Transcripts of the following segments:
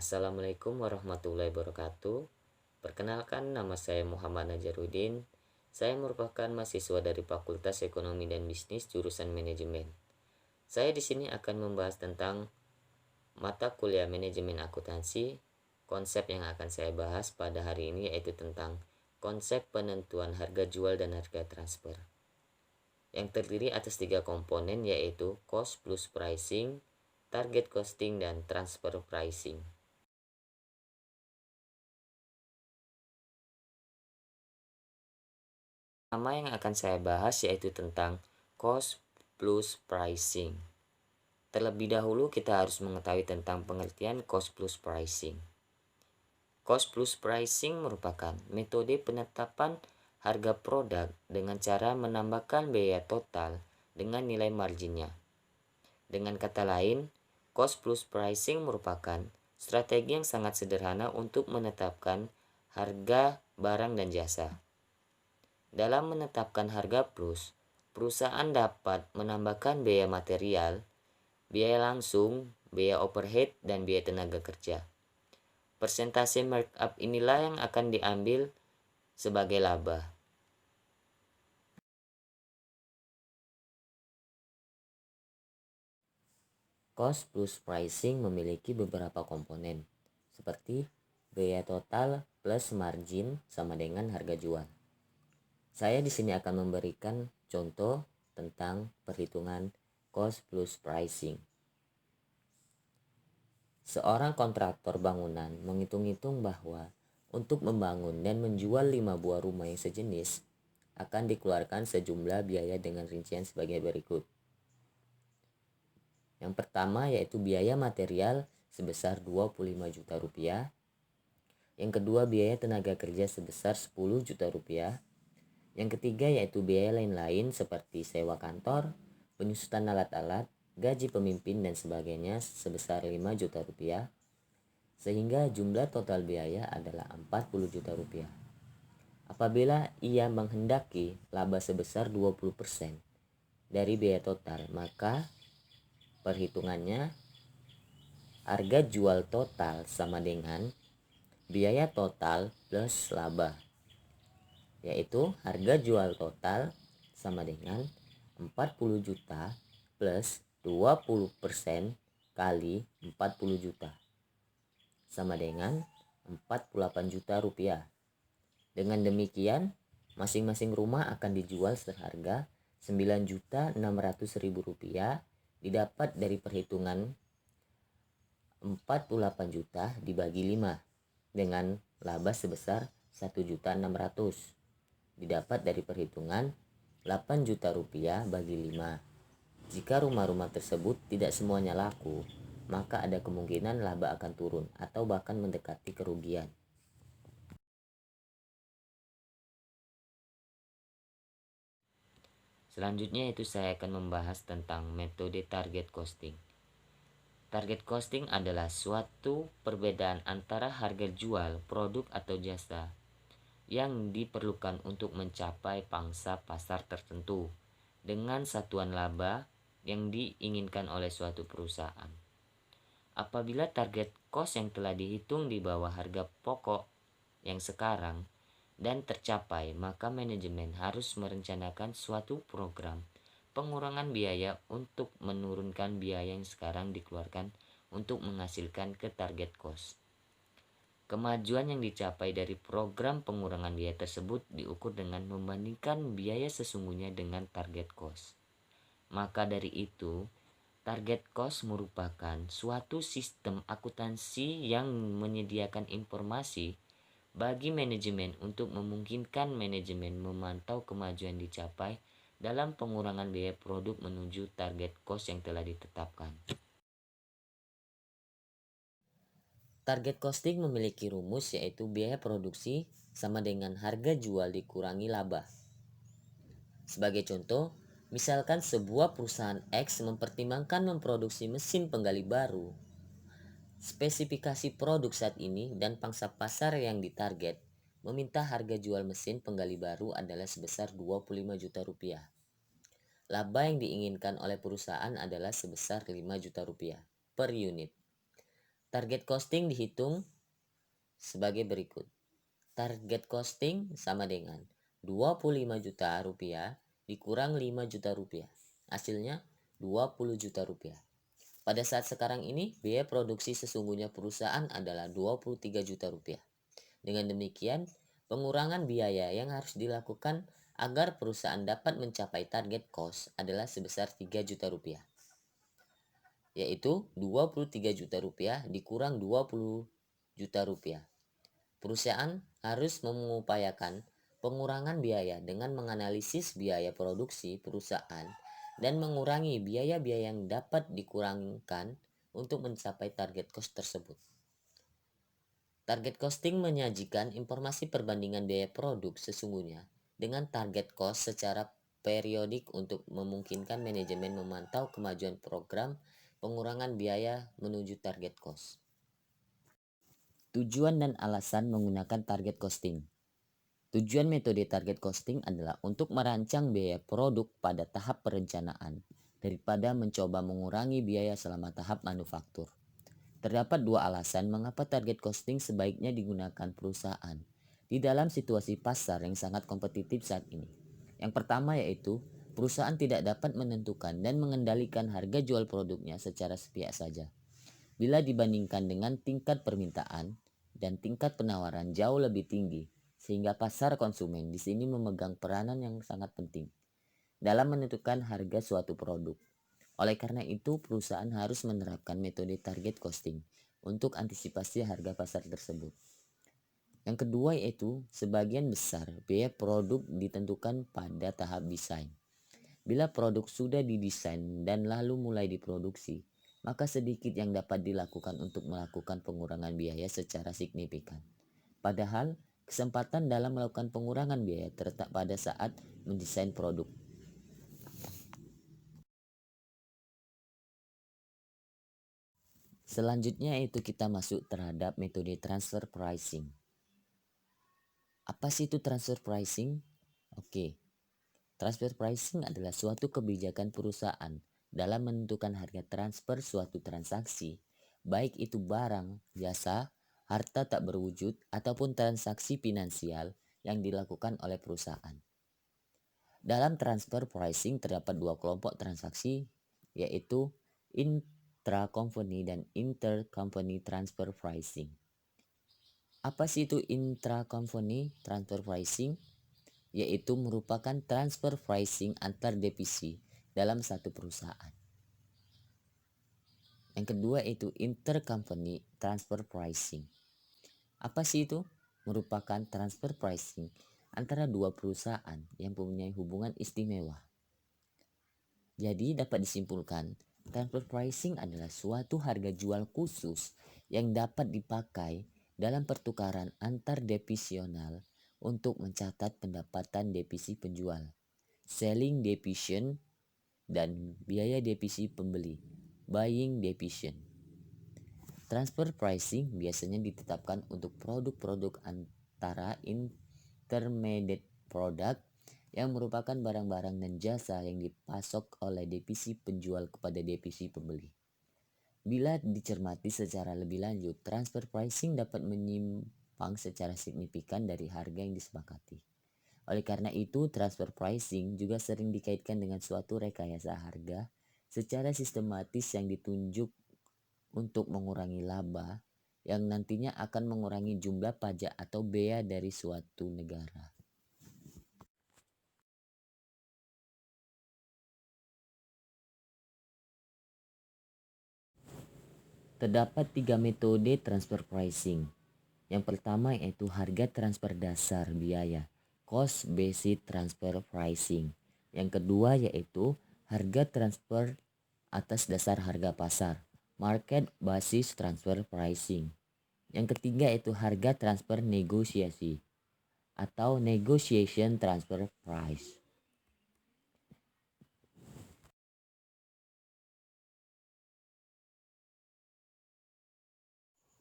Assalamualaikum warahmatullahi wabarakatuh. Perkenalkan, nama saya Muhammad Najaruddin. Saya merupakan mahasiswa dari Fakultas Ekonomi dan Bisnis jurusan Manajemen. Saya di sini akan membahas tentang mata kuliah Manajemen Akuntansi. Konsep yang akan saya bahas pada hari ini yaitu tentang konsep penentuan harga jual dan harga transfer, yang terdiri atas 3 komponen, yaitu cost plus pricing, target costing, dan transfer pricing. Pertama yang akan saya bahas yaitu tentang cost plus pricing. Terlebih dahulu kita harus mengetahui tentang pengertian cost plus pricing. Cost plus pricing merupakan metode penetapan harga produk dengan cara menambahkan biaya total dengan nilai marginnya. Dengan kata lain, cost plus pricing merupakan strategi yang sangat sederhana untuk menetapkan harga barang dan jasa. Dalam menetapkan harga plus, perusahaan dapat menambahkan biaya material, biaya langsung, biaya overhead, dan biaya tenaga kerja. Persentase markup inilah yang akan diambil sebagai laba. Cost plus pricing memiliki beberapa komponen, seperti biaya total plus margin sama dengan harga jual. Saya di sini akan memberikan contoh tentang perhitungan cost plus pricing. Seorang kontraktor bangunan menghitung-hitung bahwa untuk membangun dan menjual 5 buah rumah yang sejenis akan dikeluarkan sejumlah biaya dengan rincian sebagai berikut. Yang pertama yaitu biaya material sebesar 25 juta rupiah. Yang kedua biaya tenaga kerja sebesar 10 juta rupiah. Yang ketiga yaitu biaya lain-lain seperti sewa kantor, penyusutan alat-alat, gaji pemimpin dan sebagainya sebesar 5 juta rupiah. Sehingga jumlah total biaya adalah 40 juta rupiah. Apabila ia menghendaki laba sebesar 20% dari biaya total, maka perhitungannya harga jual total sama dengan biaya total plus laba, yaitu harga jual total sama dengan 40 juta plus 20% kali 40 juta sama dengan 48 juta rupiah. Dengan demikian, masing-masing rumah akan dijual seharga 9.600.000 rupiah, didapat dari perhitungan 48 juta dibagi 5 dengan laba sebesar 1.600.000, didapat dari perhitungan 8 juta rupiah bagi 5. Jika rumah-rumah tersebut tidak semuanya laku, maka ada kemungkinan laba akan turun atau bahkan mendekati kerugian. Selanjutnya itu saya akan membahas tentang metode target costing. Target costing adalah suatu perbedaan antara harga jual produk atau jasa yang diperlukan untuk mencapai pangsa pasar tertentu dengan satuan laba yang diinginkan oleh suatu perusahaan. Apabila target cost yang telah dihitung di bawah harga pokok yang sekarang dan tercapai, maka manajemen harus merencanakan suatu program pengurangan biaya untuk menurunkan biaya yang sekarang dikeluarkan untuk menghasilkan ke target cost. Kemajuan yang dicapai dari program pengurangan biaya tersebut diukur dengan membandingkan biaya sesungguhnya dengan target cost. Maka dari itu, target cost merupakan suatu sistem akuntansi yang menyediakan informasi bagi manajemen untuk memungkinkan manajemen memantau kemajuan dicapai dalam pengurangan biaya produk menuju target cost yang telah ditetapkan. Target costing memiliki rumus yaitu biaya produksi sama dengan harga jual dikurangi laba. Sebagai contoh, misalkan sebuah perusahaan X mempertimbangkan memproduksi mesin penggali baru. Spesifikasi produk saat ini dan pangsa pasar yang ditarget meminta harga jual mesin penggali baru adalah sebesar 25 juta rupiah. Laba yang diinginkan oleh perusahaan adalah sebesar 5 juta rupiah per unit. Target costing dihitung sebagai berikut. Target costing sama dengan 25 juta rupiah dikurang 5 juta rupiah. Hasilnya 20 juta rupiah. Pada saat sekarang ini, biaya produksi sesungguhnya perusahaan adalah 23 juta rupiah. Dengan demikian, pengurangan biaya yang harus dilakukan agar perusahaan dapat mencapai target cost adalah sebesar 3 juta rupiah. Yaitu 23 juta rupiah dikurang 20 juta rupiah. Perusahaan harus mengupayakan pengurangan biaya dengan menganalisis biaya produksi perusahaan dan mengurangi biaya-biaya yang dapat dikurangkan untuk mencapai target cost tersebut. Target costing menyajikan informasi perbandingan biaya produk sesungguhnya dengan target cost secara periodik untuk memungkinkan manajemen memantau kemajuan program pengurangan biaya menuju target cost. Tujuan dan alasan menggunakan target costing. Tujuan metode target costing adalah untuk merancang biaya produk pada tahap perencanaan daripada mencoba mengurangi biaya selama tahap manufaktur. Terdapat dua alasan mengapa target costing sebaiknya digunakan perusahaan di dalam situasi pasar yang sangat kompetitif saat ini. Yang pertama yaitu perusahaan tidak dapat menentukan dan mengendalikan harga jual produknya secara sepihak saja. Bila dibandingkan dengan tingkat permintaan dan tingkat penawaran jauh lebih tinggi, sehingga pasar konsumen di sini memegang peranan yang sangat penting dalam menentukan harga suatu produk. Oleh karena itu, perusahaan harus menerapkan metode target costing untuk antisipasi harga pasar tersebut. Yang kedua yaitu sebagian besar biaya produk ditentukan pada tahap desain. Bila produk sudah didesain dan lalu mulai diproduksi, maka sedikit yang dapat dilakukan untuk melakukan pengurangan biaya secara signifikan. Padahal, kesempatan dalam melakukan pengurangan biaya terletak pada saat mendesain produk. Selanjutnya itu kita masuk terhadap metode transfer pricing. Apa sih itu transfer pricing? Oke, transfer pricing adalah suatu kebijakan perusahaan dalam menentukan harga transfer suatu transaksi, baik itu barang, jasa, harta tak berwujud, ataupun transaksi finansial yang dilakukan oleh perusahaan. Dalam transfer pricing terdapat dua kelompok transaksi, yaitu intra-company dan intercompany transfer pricing. Apa sih itu intra-company transfer pricing? Yaitu merupakan transfer pricing antar divisi dalam satu perusahaan. Yang kedua itu intercompany transfer pricing. Apa sih itu? Merupakan transfer pricing antara dua perusahaan yang mempunyai hubungan istimewa. Jadi dapat disimpulkan, transfer pricing adalah suatu harga jual khusus yang dapat dipakai dalam pertukaran antar divisional untuk mencatat pendapatan divisi penjual, selling division, dan biaya divisi pembeli, buying division. Transfer pricing biasanya ditetapkan untuk produk-produk antara intermediate product yang merupakan barang-barang dan jasa yang dipasok oleh divisi penjual kepada divisi pembeli. Bila dicermati secara lebih lanjut, transfer pricing dapat menyimpang secara signifikan dari harga yang disepakati. Oleh karena itu, transfer pricing juga sering dikaitkan dengan suatu rekayasa harga secara sistematis yang ditunjuk untuk mengurangi laba yang nantinya akan mengurangi jumlah pajak atau bea dari suatu negara. Terdapat tiga metode transfer pricing. Yang pertama yaitu harga transfer dasar biaya, cost based transfer pricing. Yang kedua yaitu harga transfer atas dasar harga pasar, market basis transfer pricing. Yang ketiga yaitu harga transfer negosiasi atau negotiation transfer price.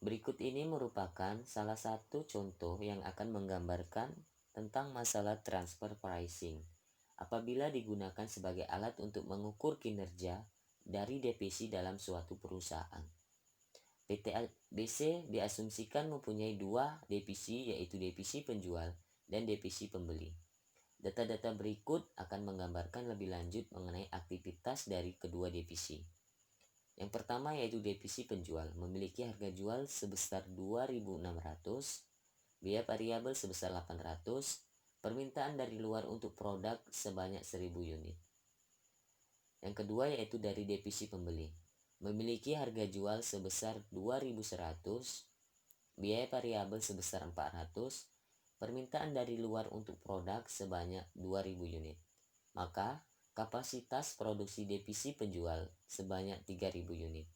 Berikut ini merupakan salah satu contoh yang akan menggambarkan tentang masalah transfer pricing apabila digunakan sebagai alat untuk mengukur kinerja dari divisi dalam suatu perusahaan. PT ABC diasumsikan mempunyai dua divisi, yaitu divisi penjual dan divisi pembeli. Data-data berikut akan menggambarkan lebih lanjut mengenai aktivitas dari kedua divisi. Yang pertama yaitu divisi penjual, memiliki harga jual sebesar 2.600, biaya variabel sebesar 800, permintaan dari luar untuk produk sebanyak 1.000 unit. Yang kedua yaitu dari divisi pembeli, memiliki harga jual sebesar 2.100, biaya variabel sebesar 400, permintaan dari luar untuk produk sebanyak 2.000 unit. Maka kapasitas produksi divisi penjual sebanyak 3.000 unit.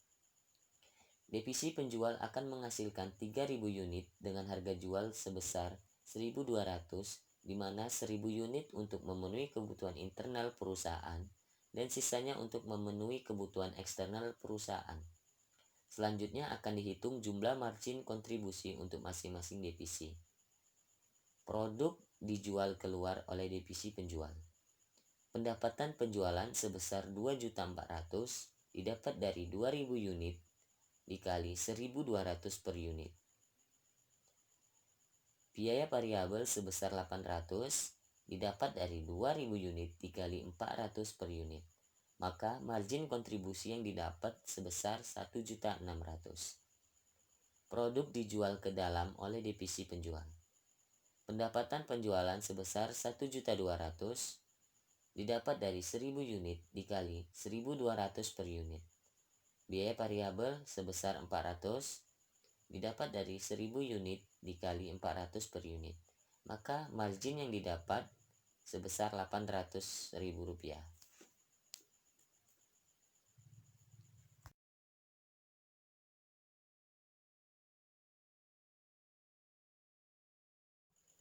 Divisi penjual akan menghasilkan 3.000 unit dengan harga jual sebesar 1.200, di mana 1.000 unit untuk memenuhi kebutuhan internal perusahaan dan sisanya untuk memenuhi kebutuhan eksternal perusahaan. Selanjutnya akan dihitung jumlah margin kontribusi untuk masing-masing divisi. Produk dijual keluar oleh divisi penjual. Pendapatan penjualan sebesar 2.400 didapat dari 2.000 unit dikali 1.200 per unit. Biaya variabel sebesar 800 didapat dari 2.000 unit dikali 400 per unit. Maka margin kontribusi yang didapat sebesar 1.600. Produk dijual ke dalam oleh divisi penjual. Pendapatan penjualan sebesar 1.200 didapat dari 1.000 unit dikali 1.200 per unit. Biaya variabel sebesar 400 didapat dari 1.000 unit dikali 400 per unit. Maka margin yang didapat sebesar Rp800.000.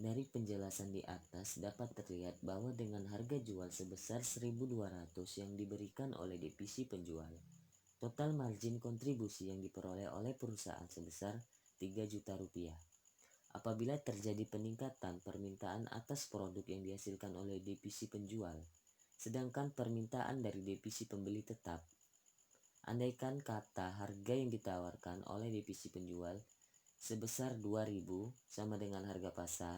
Dari penjelasan di atas dapat terlihat bahwa dengan harga jual sebesar 1.200 yang diberikan oleh divisi penjual, total margin kontribusi yang diperoleh oleh perusahaan sebesar 3 juta rupiah. Apabila terjadi peningkatan permintaan atas produk yang dihasilkan oleh divisi penjual, sedangkan permintaan dari divisi pembeli tetap, andaikan kata harga yang ditawarkan oleh divisi penjual sebesar 2.000 sama dengan harga pasar,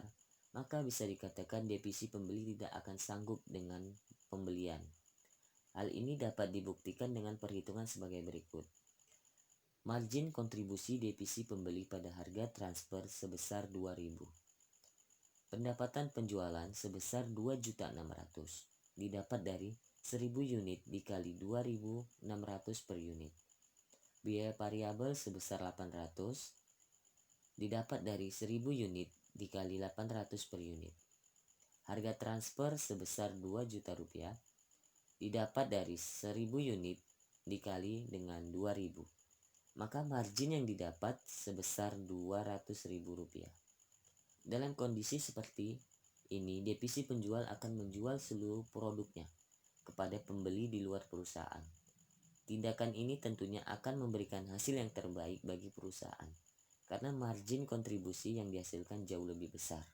maka bisa dikatakan divisi pembeli tidak akan sanggup dengan pembelian. Hal ini dapat dibuktikan dengan perhitungan sebagai berikut. Margin kontribusi divisi pembeli pada harga transfer sebesar 2.000. Pendapatan penjualan sebesar 2.600 didapat dari 1.000 unit dikali 2.600 per unit. Biaya variabel sebesar 800 didapat dari 1.000 unit dikali 800 per unit. Harga transfer sebesar 2 juta rupiah didapat dari 1.000 unit dikali dengan 2.000. Maka margin yang didapat sebesar Rp200.000. Dalam kondisi seperti ini, divisi penjual akan menjual seluruh produknya kepada pembeli di luar perusahaan. Tindakan ini tentunya akan memberikan hasil yang terbaik bagi perusahaan, karena margin kontribusi yang dihasilkan jauh lebih besar.